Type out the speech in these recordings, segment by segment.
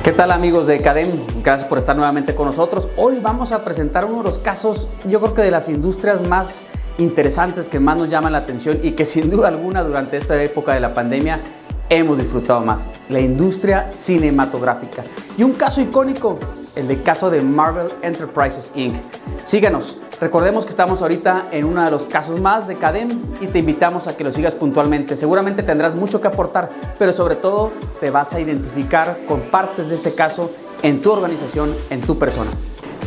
¿Qué tal, amigos de Cadem? Gracias por estar nuevamente con nosotros. Hoy vamos a presentar uno de los casos, yo creo que de las industrias más interesantes, que más nos llaman la atención y que sin duda alguna durante esta época de la pandemia hemos disfrutado más: la industria cinematográfica. Y un caso icónico, el caso de Marvel Enterprises Inc. Síganos. Recordemos que estamos ahorita en uno de los casos más de Cadem y te invitamos a que lo sigas puntualmente. Seguramente tendrás mucho que aportar, pero sobre todo te vas a identificar con partes de este caso en tu organización, en tu persona.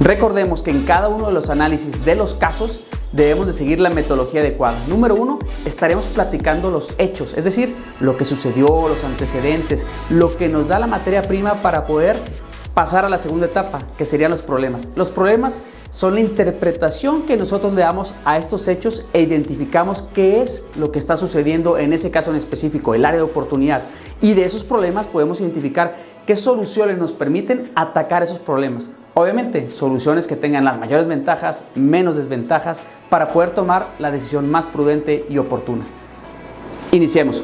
Recordemos que en cada uno de los análisis de los casos debemos de seguir la metodología adecuada. Número 1, estaremos platicando los hechos, es decir, lo que sucedió, los antecedentes, lo que nos da la materia prima para poder pasar a la segunda etapa, que serían los problemas. Los problemas son la interpretación que nosotros le damos a estos hechos e identificamos qué es lo que está sucediendo en ese caso en específico, el área de oportunidad. Y de esos problemas podemos identificar qué soluciones nos permiten atacar esos problemas. Obviamente, soluciones que tengan las mayores ventajas, menos desventajas, para poder tomar la decisión más prudente y oportuna. Iniciemos.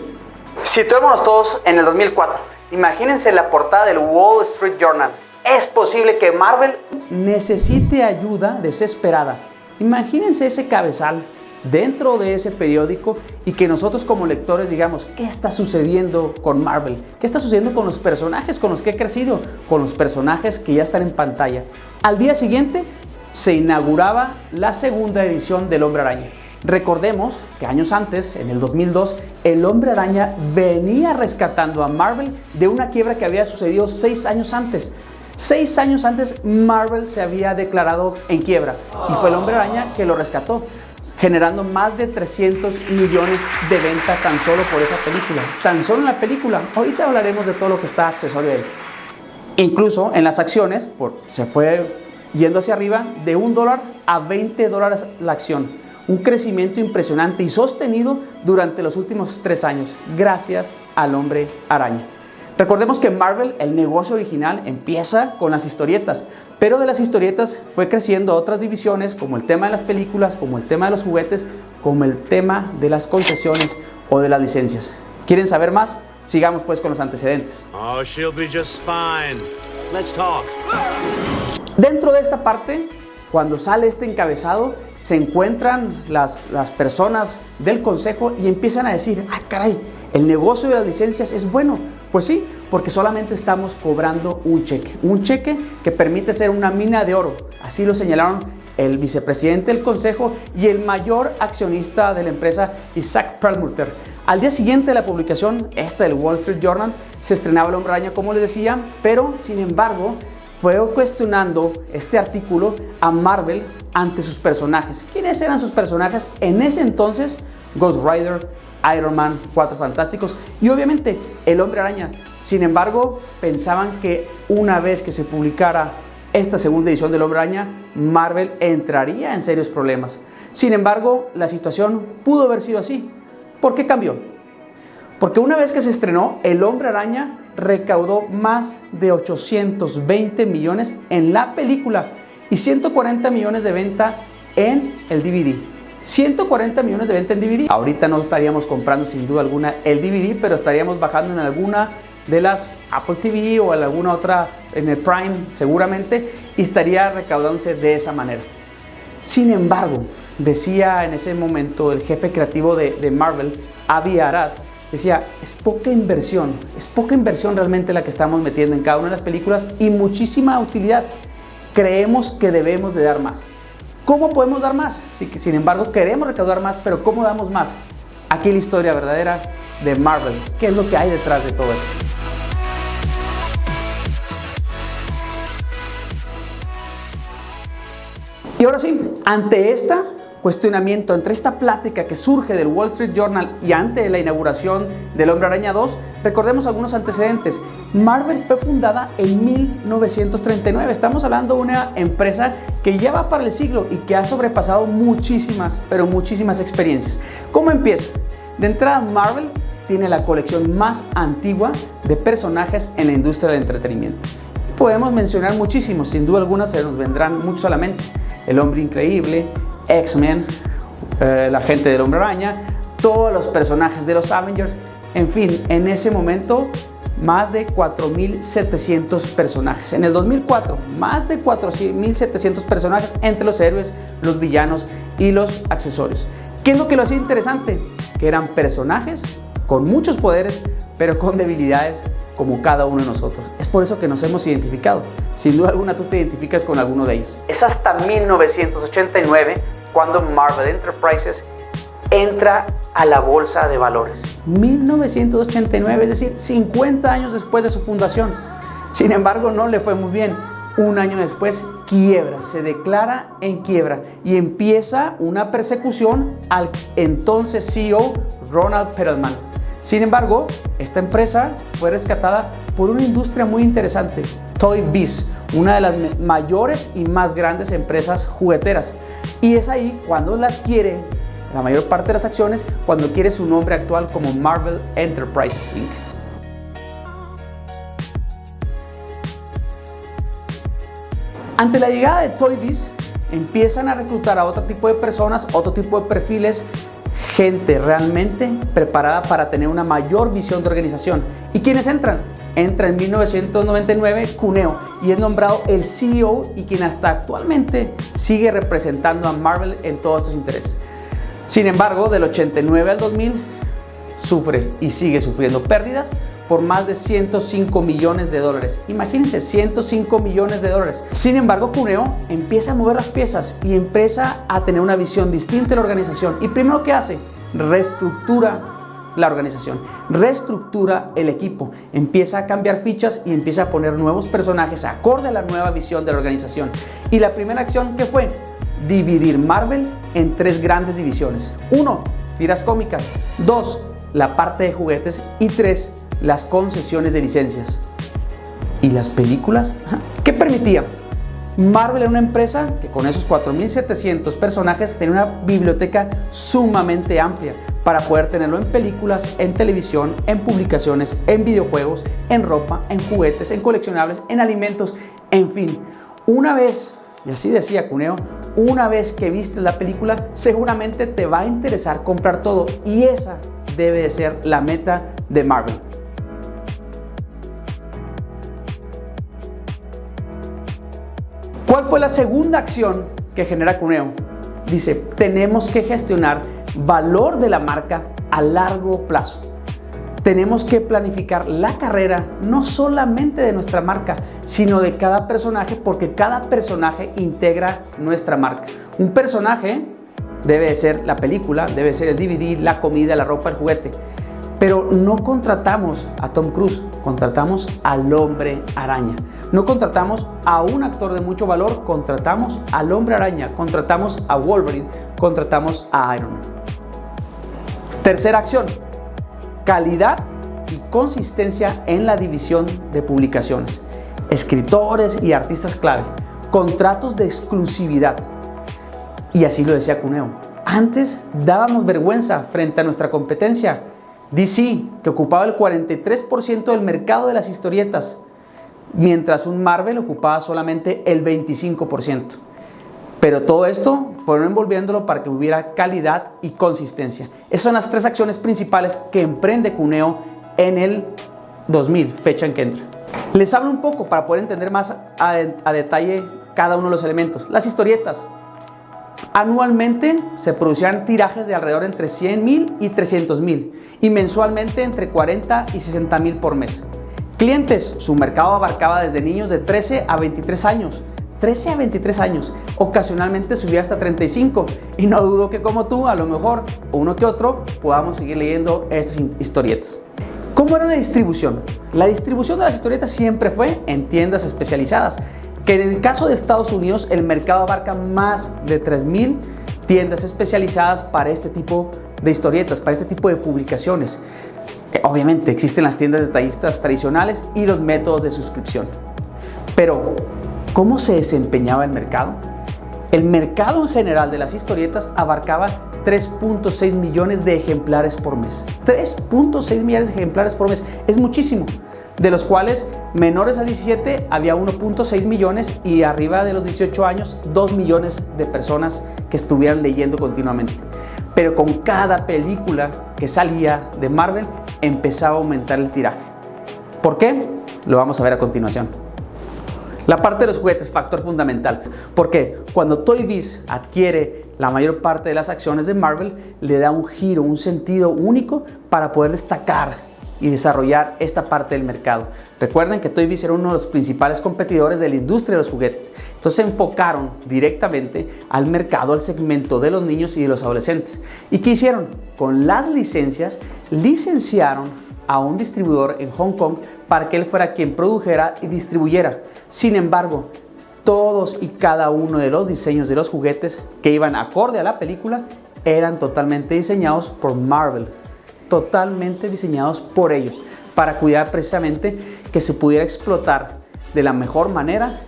Situémonos todos en el 2004. Imagínense la portada del Wall Street Journal. Es posible que Marvel necesite ayuda desesperada. Imagínense ese cabezal dentro de ese periódico y que nosotros como lectores digamos: ¿qué está sucediendo con Marvel? ¿Qué está sucediendo con los personajes con los que he crecido? Con los personajes que ya están en pantalla. Al día siguiente se inauguraba la segunda edición del Hombre Araña. Recordemos que años antes, en el 2002, el Hombre Araña venía rescatando a Marvel de una quiebra que había sucedido 6 años antes. 6 años antes Marvel se había declarado en quiebra y fue el Hombre Araña que lo rescató, generando más de 300 millones de venta tan solo por esa película. Tan solo en la película. Ahorita hablaremos de todo lo que está accesorio a él. Incluso en las acciones se fue yendo hacia arriba de $1 a $20 la acción. Un crecimiento impresionante y sostenido durante los últimos 3 años, gracias al Hombre Araña. Recordemos que Marvel, el negocio original, empieza con las historietas, pero de las historietas fue creciendo otras divisiones, como el tema de las películas, como el tema de los juguetes, como el tema de las concesiones o de las licencias. ¿Quieren saber más? Sigamos pues con los antecedentes. Oh, she'll be just fine. Let's talk. Dentro de esta parte, cuando sale este encabezado, se encuentran las personas del consejo y empiezan a decir: ¡ah, caray! ¿El negocio de las licencias es bueno? Pues sí, porque solamente estamos cobrando un cheque que permite ser una mina de oro. Así lo señalaron el vicepresidente del consejo y el mayor accionista de la empresa, Isaac Perlmutter. Al día siguiente de la publicación, del Wall Street Journal, se estrenaba el Hombre Araña, como les decía, pero sin embargo fue cuestionando este artículo a Marvel ante sus personajes. ¿Quiénes eran sus personajes en ese entonces? Ghost Rider, Iron Man, Cuatro Fantásticos y obviamente el Hombre Araña. Sin embargo, pensaban que una vez que se publicara esta segunda edición del Hombre Araña, Marvel entraría en serios problemas. Sin embargo, la situación pudo haber sido así. ¿Por qué cambió? Porque una vez que se estrenó, el Hombre Araña recaudó más de 820 millones en la película y 140 millones de venta en el DVD. 140 millones de venta en DVD. Ahorita no estaríamos comprando sin duda alguna el DVD, pero estaríamos bajando en alguna de las Apple TV o en alguna otra, en el Prime seguramente, y estaría recaudándose de esa manera. Sin embargo, decía en ese momento el jefe creativo de Marvel, Avi Arad, decía: es poca inversión realmente la que estamos metiendo en cada una de las películas y muchísima utilidad. Creemos que debemos de dar más. ¿Cómo podemos dar más? Sin embargo, queremos recaudar más, pero ¿cómo damos más? Aquí la historia verdadera de Marvel. ¿Qué es lo que hay detrás de todo esto? Y ahora sí, ante este cuestionamiento, entre esta plática que surge del Wall Street Journal y ante la inauguración del Hombre Araña 2, recordemos algunos antecedentes. Marvel fue fundada en 1939. Estamos hablando de una empresa que ya va para el siglo y que ha sobrepasado muchísimas, pero muchísimas experiencias. ¿Cómo empieza? De entrada, Marvel tiene la colección más antigua de personajes en la industria del entretenimiento. Podemos mencionar muchísimos, sin duda alguna se nos vendrán muchos a la mente. El Hombre Increíble, X-Men, la gente del Hombre Araña, todos los personajes de los Avengers. En fin, en ese momento más de 4.700 personajes. En el 2004, más de 4.700 personajes entre los héroes, los villanos y los accesorios. ¿Qué es lo que lo hacía interesante? Que eran personajes con muchos poderes, pero con debilidades como cada uno de nosotros. Es por eso que nos hemos identificado. Sin duda alguna tú te identificas con alguno de ellos. Es hasta 1989 cuando Marvel Enterprises entra a la bolsa de valores. 1989, es decir, 50 años después de su fundación. Sin embargo, no le fue muy bien. Un año después quiebra, se declara en quiebra y empieza una persecución al entonces CEO Ronald Perelman. Sin embargo, esta empresa fue rescatada por una industria muy interesante, Toy Biz, una de las mayores y más grandes empresas jugueteras. Y es ahí cuando la adquiere la mayor parte de las acciones, cuando adquiere su nombre actual como Marvel Enterprises Inc. Ante la llegada de Toy Biz, empiezan a reclutar a otro tipo de personas, otro tipo de perfiles, gente realmente preparada para tener una mayor visión de organización. ¿Y quiénes entran? Entra en 1999 Cuneo y es nombrado el CEO y quien hasta actualmente sigue representando a Marvel en todos estos intereses. Sin embargo, del 89 al 2000 sufre y sigue sufriendo pérdidas por más de 105 millones de dólares. Imagínense, 105 millones de dólares. Sin embargo, Cuneo empieza a mover las piezas y empieza a tener una visión distinta de la organización. Y primero, ¿qué hace? Reestructura la organización, reestructura el equipo, empieza a cambiar fichas y empieza a poner nuevos personajes acorde a la nueva visión de la organización. Y la primera acción, ¿qué fue? Dividir Marvel en 3 grandes divisiones. 1, tiras cómicas. 2, la parte de juguetes. Y 3, las concesiones de licencias. ¿Y las películas? ¿Qué permitía? Marvel era una empresa que con esos 4.700 personajes tenía una biblioteca sumamente amplia para poder tenerlo en películas, en televisión, en publicaciones, en videojuegos, en ropa, en juguetes, en coleccionables, en alimentos, en fin. Una vez, y así decía Cuneo, una vez que viste la película, seguramente te va a interesar comprar todo y esa debe de ser la meta de Marvel. ¿Cuál fue la segunda acción que genera Cuneo? Dice, tenemos que gestionar valor de la marca a largo plazo. Tenemos que planificar la carrera no solamente de nuestra marca, sino de cada personaje, porque cada personaje integra nuestra marca. Un personaje debe ser la película, debe ser el DVD, la comida, la ropa, el juguete. Pero no contratamos a Tom Cruise, contratamos al Hombre Araña. No contratamos a un actor de mucho valor, contratamos al Hombre Araña, contratamos a Wolverine, contratamos a Iron Man. Tercera acción, calidad y consistencia en la división de publicaciones. Escritores y artistas clave, contratos de exclusividad. Y así lo decía Cuneo. Antes dábamos vergüenza frente a nuestra competencia. DC, que ocupaba el 43% del mercado de las historietas, mientras un Marvel ocupaba solamente el 25%. Pero todo esto fueron envolviéndolo para que hubiera calidad y consistencia. Esas son las 3 acciones principales que emprende Cuneo en el 2000, fecha en que entra. Les hablo un poco para poder entender más a detalle cada uno de los elementos. Las historietas. Anualmente se producían tirajes de alrededor entre 100,000 y 300,000 y mensualmente entre 40 y 60,000 por mes. Clientes, su mercado abarcaba desde niños de 13 a 23 años. 13 a 23 años, ocasionalmente subía hasta 35 y no dudo que como tú, a lo mejor uno que otro, podamos seguir leyendo estas historietas. ¿Cómo era la distribución? La distribución de las historietas siempre fue en tiendas especializadas, que en el caso de Estados Unidos el mercado abarca más de 3,000 tiendas especializadas para este tipo de historietas, para este tipo de publicaciones. Obviamente existen las tiendas detallistas tradicionales y los métodos de suscripción. Pero, ¿cómo se desempeñaba el mercado? El mercado en general de las historietas abarcaba 3.6 millones de ejemplares por mes. 3.6 millones de ejemplares por mes, es muchísimo. De los cuales menores a 17 había 1.6 millones y arriba de los 18 años 2 millones de personas que estuvieran leyendo continuamente. Pero con cada película que salía de Marvel empezaba a aumentar el tiraje. ¿Por qué? Lo vamos a ver a continuación. La parte de los juguetes, factor fundamental, porque cuando Toy Biz adquiere la mayor parte de las acciones de Marvel, le da un giro, un sentido único para poder destacar y desarrollar esta parte del mercado. Recuerden que Toy Biz era uno de los principales competidores de la industria de los juguetes, entonces se enfocaron directamente al mercado, al segmento de los niños y de los adolescentes. ¿Y qué hicieron? Con las licencias, licenciaron a un distribuidor en Hong Kong para que él fuera quien produjera y distribuyera. Sin embargo, todos y cada uno de los diseños de los juguetes que iban acorde a la película eran totalmente diseñados por Marvel, totalmente diseñados por ellos, para cuidar precisamente que se pudiera explotar de la mejor manera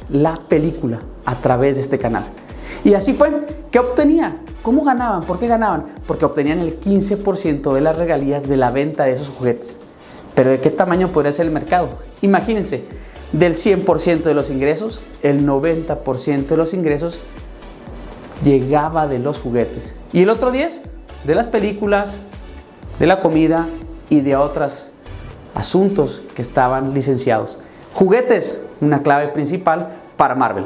la película a través de este canal. Y así fue. ¿Qué obtenía? ¿Cómo ganaban? ¿Por qué ganaban? Porque obtenían el 15% de las regalías de la venta de esos juguetes. ¿Pero de qué tamaño podría ser el mercado? Imagínense, del 100% de los ingresos, el 90% de los ingresos llegaba de los juguetes. Y el otro 10% de las películas, de la comida y de otros asuntos que estaban licenciados. Juguetes, una clave principal para Marvel.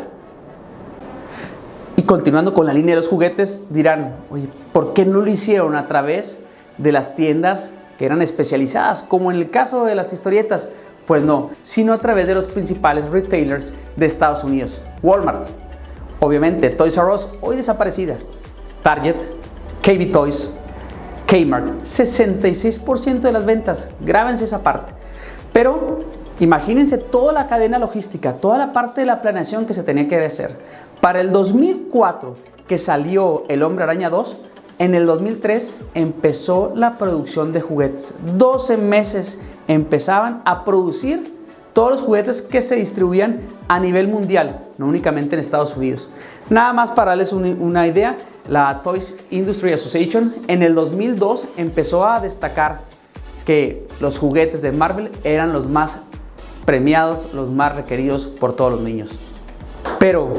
Y continuando con la línea de los juguetes, dirán, oye, ¿por qué no lo hicieron a través de las tiendas que eran especializadas, como en el caso de las historietas? Pues no, sino a través de los principales retailers de Estados Unidos. Walmart, obviamente Toys R Us, hoy desaparecida, Target, KB Toys, Kmart, 66% de las ventas, grábense esa parte. Pero imagínense toda la cadena logística, toda la parte de la planeación que se tenía que hacer. Para el 2004, que salió El Hombre Araña 2, en el 2003 empezó la producción de juguetes. 12 meses empezaban a producir todos los juguetes que se distribuían a nivel mundial, no únicamente en Estados Unidos. Nada más para darles una idea, la Toys Industry Association en el 2002 empezó a destacar que los juguetes de Marvel eran los más premiados, los más requeridos por todos los niños. Pero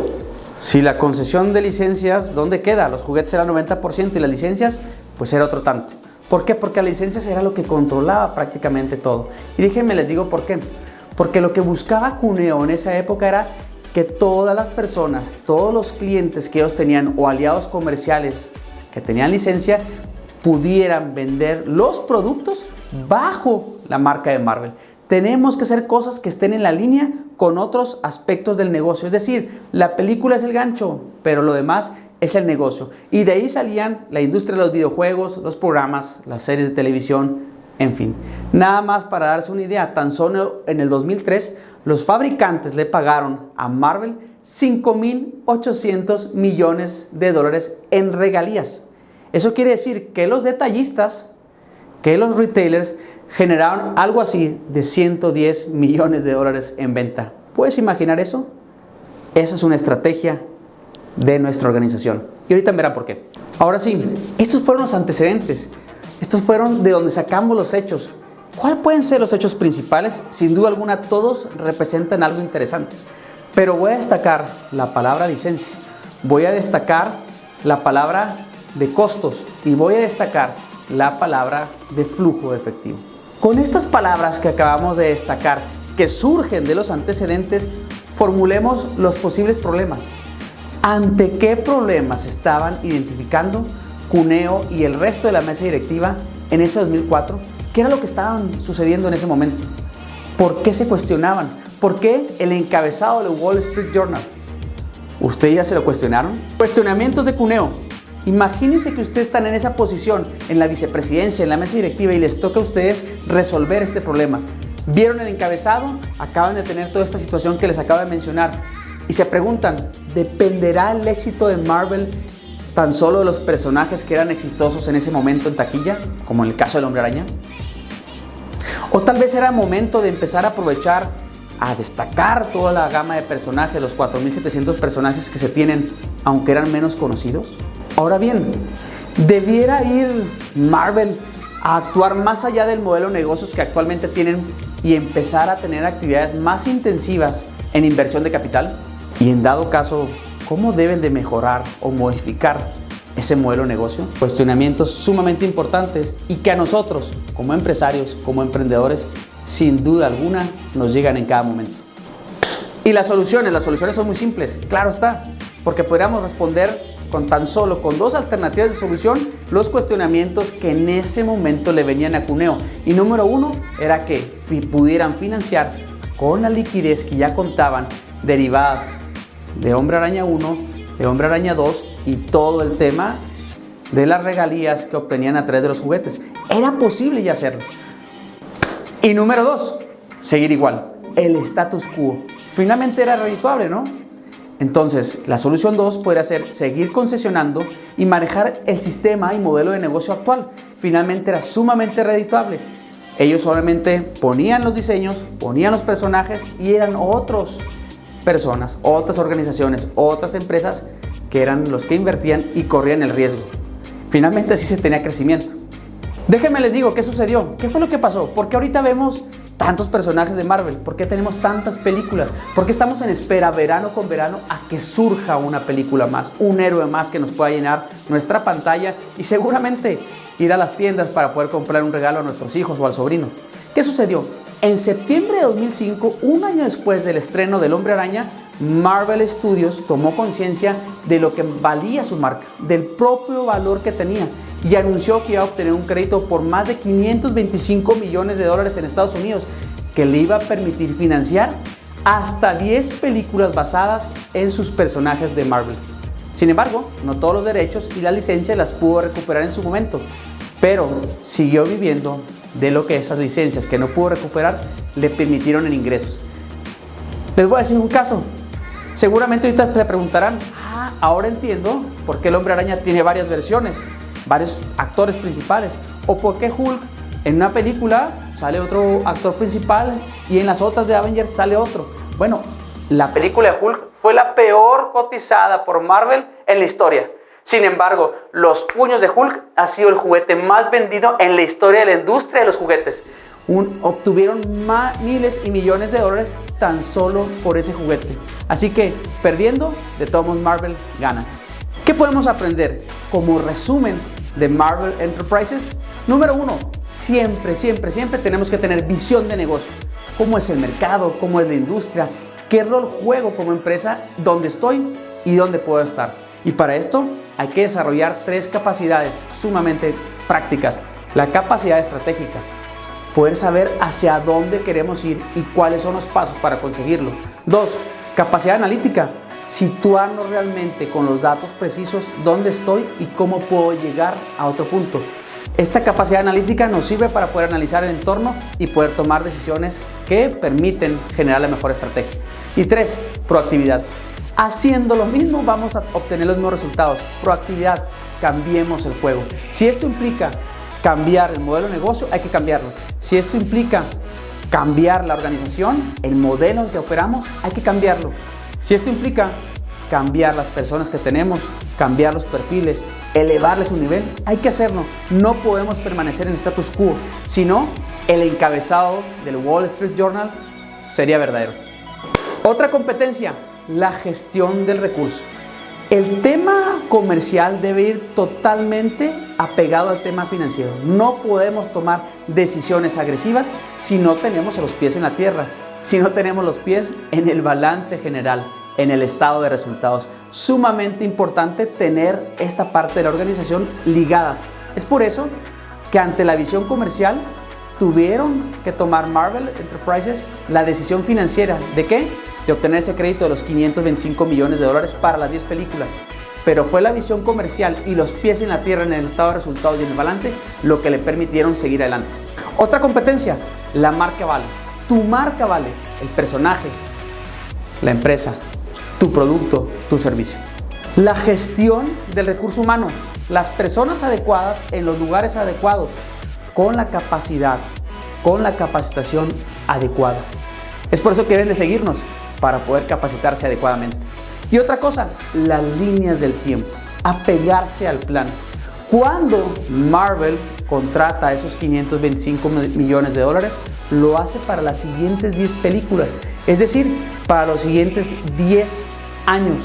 si la concesión de licencias, ¿dónde queda? Los juguetes eran 90% y las licencias, pues era otro tanto. ¿Por qué? Porque las licencias era lo que controlaba prácticamente todo. Y déjenme les digo por qué. Porque lo que buscaba Cuneo en esa época era que todas las personas, todos los clientes que ellos tenían o aliados comerciales que tenían licencia, pudieran vender los productos bajo la marca de Marvel. Tenemos que hacer cosas que estén en la línea con otros aspectos del negocio. Es decir, la película es el gancho, pero lo demás es el negocio. Y de ahí salían la industria de los videojuegos, los programas, las series de televisión, en fin. Nada más para darse una idea, tan solo en el 2003 los fabricantes le pagaron a Marvel $5,800 millones en regalías. Eso quiere decir que los detallistas, que los retailers generaron algo así de $110 millones en venta. ¿Puedes imaginar eso? Esa es una estrategia de nuestra organización. Y ahorita verán por qué. Ahora sí, estos fueron los antecedentes. Estos fueron de donde sacamos los hechos. ¿Cuáles pueden ser los hechos principales? Sin duda alguna, todos representan algo interesante. Pero voy a destacar la palabra licencia. Voy a destacar la palabra de costos. Y voy a destacar la palabra de flujo de efectivo. Con estas palabras que acabamos de destacar, que surgen de los antecedentes, formulemos los posibles problemas. ¿Ante qué problemas estaban identificando Cuneo y el resto de la mesa directiva en ese 2004? ¿Qué era lo que estaban sucediendo en ese momento? ¿Por qué se cuestionaban? ¿Por qué el encabezado del Wall Street Journal? ¿Ustedes ya se lo cuestionaron? Cuestionamientos de Cuneo. Imagínense que ustedes están en esa posición, en la vicepresidencia, en la mesa directiva, y les toca a ustedes resolver este problema. Vieron el encabezado, acaban de tener toda esta situación que les acabo de mencionar y se preguntan, ¿dependerá el éxito de Marvel tan solo de los personajes que eran exitosos en ese momento en taquilla, como en el caso del Hombre Araña? ¿O tal vez era momento de empezar a aprovechar, a destacar toda la gama de personajes, los 4,700 personajes que se tienen, aunque eran menos conocidos? Ahora bien, ¿debiera ir Marvel a actuar más allá del modelo de negocios que actualmente tienen y empezar a tener actividades más intensivas en inversión de capital? Y en dado caso, ¿cómo deben de mejorar o modificar ese modelo de negocio? Cuestionamientos sumamente importantes y que a nosotros, como empresarios, como emprendedores, sin duda alguna, nos llegan en cada momento. Y las soluciones son muy simples, claro está, porque podríamos responder con tan solo con dos alternativas de solución los cuestionamientos que en ese momento le venían a Cuneo. Y número uno era que pudieran financiar con la liquidez que ya contaban derivadas de Hombre Araña 1, de Hombre Araña 2 y todo el tema de las regalías que obtenían a través de los juguetes. Era posible ya hacerlo. Y número dos, seguir igual, el status quo. Finalmente era redituable, ¿no? Entonces, la solución 2 podría ser seguir concesionando y manejar el sistema y modelo de negocio actual. Finalmente era sumamente redituable. Ellos solamente ponían los diseños, ponían los personajes y eran otras personas, otras organizaciones, otras empresas que eran los que invertían y corrían el riesgo. Finalmente así se tenía crecimiento. Déjenme les digo, ¿qué sucedió? ¿Qué fue lo que pasó? ¿Por qué ahorita vemos tantos personajes de Marvel? ¿Por qué tenemos tantas películas? ¿Por qué estamos en espera verano con verano a que surja una película más, un héroe más que nos pueda llenar nuestra pantalla y seguramente ir a las tiendas para poder comprar un regalo a nuestros hijos o al sobrino? ¿Qué sucedió? En septiembre de 2005, un año después del estreno del Hombre Araña, Marvel Studios tomó conciencia de lo que valía su marca, del propio valor que tenía, y anunció que iba a obtener un crédito por más de $525 millones en Estados Unidos, que le iba a permitir financiar hasta 10 películas basadas en sus personajes de Marvel. Sin embargo, no todos los derechos y la licencia las pudo recuperar en su momento, pero siguió viviendo de lo que esas licencias que no pudo recuperar le permitieron en ingresos. Les voy a decir un caso. Seguramente ahorita te preguntarán, ahora entiendo por qué el Hombre Araña tiene varias versiones, varios actores principales, o por qué Hulk en una película sale otro actor principal y en las otras de Avengers sale otro. Bueno, la película de Hulk fue la peor cotizada por Marvel en la historia. Sin embargo, los puños de Hulk ha sido el juguete más vendido en la historia de la industria de los juguetes. Obtuvieron miles y millones de dólares tan solo por ese juguete. Así que, perdiendo, de todos modos Marvel gana. ¿Qué podemos aprender como resumen de Marvel Enterprises? Número uno, siempre tenemos que tener visión de negocio. ¿Cómo es el mercado? ¿Cómo es la industria? ¿Qué rol juego como empresa? ¿Dónde estoy y dónde puedo estar? Y para esto hay que desarrollar 3 capacidades sumamente prácticas. La capacidad estratégica, poder saber hacia dónde queremos ir y cuáles son los pasos para conseguirlo. 2, capacidad analítica, situarnos realmente con los datos precisos dónde estoy y cómo puedo llegar a otro punto. Esta capacidad analítica nos sirve para poder analizar el entorno y poder tomar decisiones que permiten generar la mejor estrategia. Y 3, proactividad. Haciendo lo mismo vamos a obtener los mismos resultados. Proactividad, cambiemos el juego. Si esto implica cambiar el modelo de negocio, hay que cambiarlo. Si esto implica cambiar la organización, el modelo en que operamos, hay que cambiarlo. Si esto implica cambiar las personas que tenemos, cambiar los perfiles, elevarles su nivel, hay que hacerlo. No podemos permanecer en status quo, sino el encabezado del Wall Street Journal sería verdadero. Otra competencia, la gestión del recurso. El tema comercial debe ir totalmente apegado al tema financiero. No podemos tomar decisiones agresivas si no tenemos los pies en la tierra, si no tenemos los pies en el balance general, en el estado de resultados. Sumamente importante tener esta parte de la organización ligadas. Es por eso que ante la visión comercial tuvieron que tomar Marvel Enterprises la decisión financiera. ¿De qué? De obtener ese crédito de los $525 millones para las 10 películas. Pero fue la visión comercial y los pies en la tierra en el estado de resultados y en el balance lo que le permitieron seguir adelante. Otra competencia, la marca vale. Tu marca vale, el personaje, la empresa, tu producto, tu servicio. La gestión del recurso humano, las personas adecuadas en los lugares adecuados, con la capacidad, con la capacitación adecuada. Es por eso que deben de seguirnos, para poder capacitarse adecuadamente. Y otra cosa, las líneas del tiempo, apegarse al plan. Cuando Marvel contrata esos $525 millones, lo hace para las siguientes 10 películas, es decir, para los siguientes 10 años.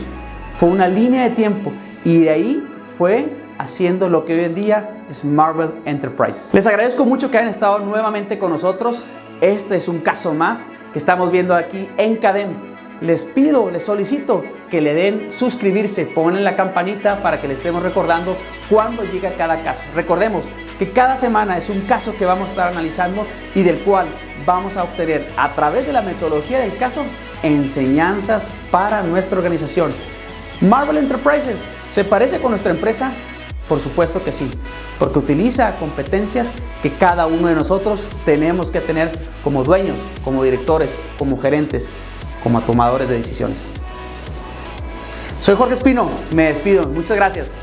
Fue una línea de tiempo y de ahí fue haciendo lo que hoy en día es Marvel Enterprises. Les agradezco mucho que hayan estado nuevamente con nosotros este es un caso más que estamos viendo aquí en Cadem. Les solicito que le den suscribirse, pongan la campanita para que le estemos recordando cuando llega cada caso. Recordemos que cada semana es un caso que vamos a estar analizando y del cual vamos a obtener a través de la metodología del caso enseñanzas para nuestra organización. Marvel Enterprises, ¿se parece con nuestra empresa? Por supuesto que sí, porque utiliza competencias que cada uno de nosotros tenemos que tener como dueños, como directores, como gerentes, como tomadores de decisiones. Soy Jorge Espino, me despido, muchas gracias.